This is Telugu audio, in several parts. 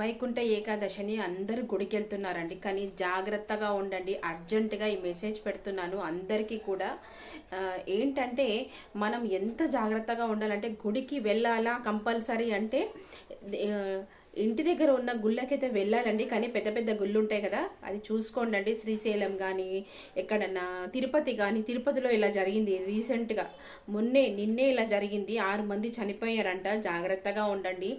వైకుంఠ ఏకాదశిని అందరూ గుడికెళ్తున్నారండి. కానీ జాగ్రత్తగా ఉండండి. అర్జెంటుగా ఈ మెసేజ్ పెడుతున్నాను అందరికీ కూడా. ఏంటంటే మనం ఎంత జాగ్రత్తగా ఉండాలంటే గుడికి వెళ్ళాలా కంపల్సరీ అంటే ఇంటి దగ్గర ఉన్న గుళ్ళకైతే వెళ్ళాలండి. కానీ పెద్ద పెద్ద గుళ్ళు ఉంటాయి కదా, అది చూసుకోండి. శ్రీశైలం కానీ ఎక్కడన్నా తిరుపతి కానీ, తిరుపతిలో ఇలా జరిగింది రీసెంట్గా. నిన్నే ఇలా జరిగింది. 6 మంది చనిపోయారంట. జాగ్రత్తగా ఉండండి.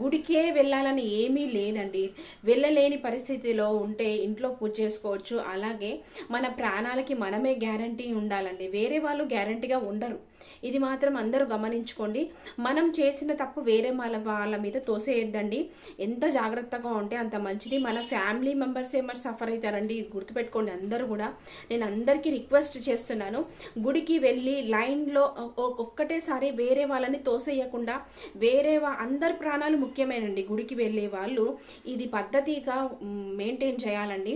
గుడికే వెళ్ళాలని ఏమీ లేదండి. వెళ్ళలేని పరిస్థితిలో ఉంటే ఇంట్లో పూజ చేసుకోవచ్చు. అలాగే మన ప్రాణాలకి మనమే గ్యారంటీ ఉండాలండి. వేరే వాళ్ళు గ్యారంటీగా ఉండరు. ఇది మాత్రం అందరూ గమనించుకోండి. మనం చేసిన తప్పు వేరే వాళ్ళ మీద తోసేయద్దండి. ఎంత జాగ్రత్తగా ఉంటే అంత మంచిది. మన ఫ్యామిలీ మెంబర్స్ ఏమన్నా సఫర్ అవుతారండి, ఇది గుర్తుపెట్టుకోండి అందరూ కూడా. నేను అందరికీ రిక్వెస్ట్ చేస్తున్నాను, గుడికి వెళ్ళి లైన్లో ఒక్కటేసారి వేరే వాళ్ళని తోసేయకుండా అందరి ప్రాణాలు ముఖ్యమేనండి. గుడికి వెళ్ళే వాళ్ళు ఇది పద్ధతిగా మెయింటైన్ చేయాలండి.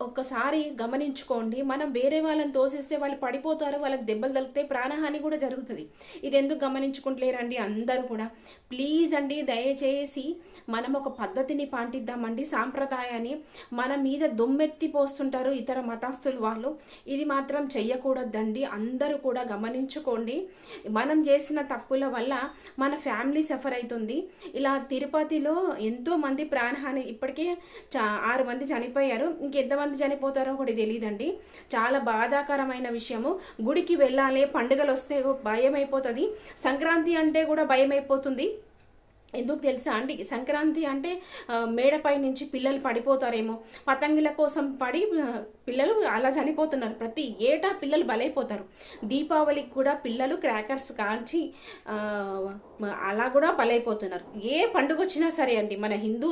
ఒక్కసారి గమనించుకోండి. మనం వేరే వాళ్ళని తోసేస్తే వాళ్ళు పడిపోతారు, వాళ్ళకి దెబ్బలు తగిలితే ప్రాణహాని కూడా జరుగుతుంది. ఇది ఎందుకు గమనించుకుంటలేరండి అందరూ కూడా? ప్లీజ్ అండి, దయచేసి మనం ఒక పద్ధతిని పాటిద్దామండి. సాంప్రదాయాన్ని మన మీద దుమ్మెత్తి పోస్తుంటారు ఇతర మతస్థులు వాళ్ళు. ఇది మాత్రం చెయ్యకూడదండి. అందరూ కూడా గమనించుకోండి. మనం చేసిన తప్పుల వల్ల మన ఫ్యామిలీ సఫర్ అవుతుంది. ఇలా తిరుపతిలో ఎంతో మంది ప్రాణహాని, ఇప్పటికే 6 మంది చనిపోయారు. ఇంకెంతమంది చనిపోతారో కూడా తెలియదండి. చాలా బాధాకరమైన విషయము. గుడికి వెళ్ళాలి, పండుగలు వస్తే భయం అయిపోతుంది. సంక్రాంతి అంటే కూడా భయం అయిపోతుంది. ఎందుకు తెలుసా అండి? సంక్రాంతి అంటే మేడపై నుంచి పిల్లలు పడిపోతారేమో, పతంగుల కోసం పడి పిల్లలు అలా చనిపోతున్నారు. ప్రతి ఏటా పిల్లలు బలైపోతారు. దీపావళికి కూడా పిల్లలు క్రాకర్స్ కాల్చి అలా కూడా బలైపోతున్నారు. ఏ పండుగ వచ్చినా సరే అండి, మన హిందూ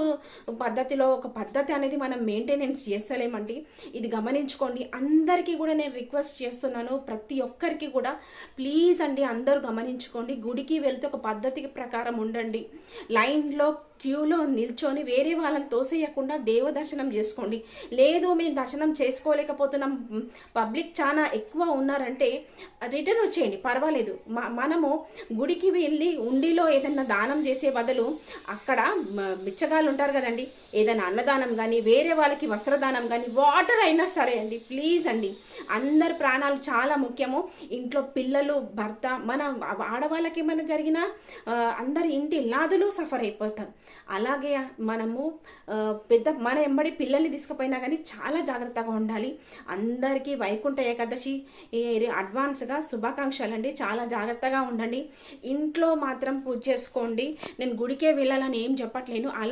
పద్ధతిలో ఒక పద్ధతి అనేది మనం మెయింటెనెన్స్ చేస్తలేమండి. ఇది గమనించుకోండి. అందరికీ కూడా నేను రిక్వెస్ట్ చేస్తున్నాను, ప్రతి ఒక్కరికి కూడా ప్లీజ్ అండి అందరూ గమనించుకోండి. గుడికి వెళ్తే ఒక పద్ధతి ప్రకారం ఉండండి. లైన్లో క్యూలో నిల్చొని వేరే వాళ్ళని తోసేయకుండా దేవ దర్శనం చేసుకోండి. లేదు మేము దర్శనం చేసుకోలేకపోతున్నాం, పబ్లిక్ చాలా ఎక్కువ ఉన్నారంటే రిటర్న్ వచ్చేయండి, పర్వాలేదు. మనము గుడికి వెళ్ళి ఉండిలో ఏదన్నా దానం చేసే బదులు అక్కడ బిచ్చగాళ్ళు ఉంటారు కదండి, ఏదైనా అన్నదానం కానీ వేరే వాళ్ళకి వస్త్రదానం కానీ వాటర్ అయినా సరే అండి. ప్లీజ్ అండి, అందరి ప్రాణాలు చాలా ముఖ్యము. ఇంట్లో పిల్లలు, భర్త, మన ఆడవాళ్ళకి ఏమైనా జరిగినా అందరి ఇంటి లాదులు సఫర్ అయిపోతారు. అలాగే మనము మన ఎంబడి పిల్లల్ని తీసుకుపోయినా కానీ చాలా జాగ్రత్తగా ఉండాలి. అందరికీ వైకుంఠ ఏకాదశి అడ్వాన్స్గా శుభాకాంక్షలు అండి. చాలా జాగ్రత్తగా ఉండండి. ఇంట్లో మాత్రం పూజ చేసుకోండి. నేను గుడికే వెళ్ళాలని ఏం చెప్పట్లేను. అలా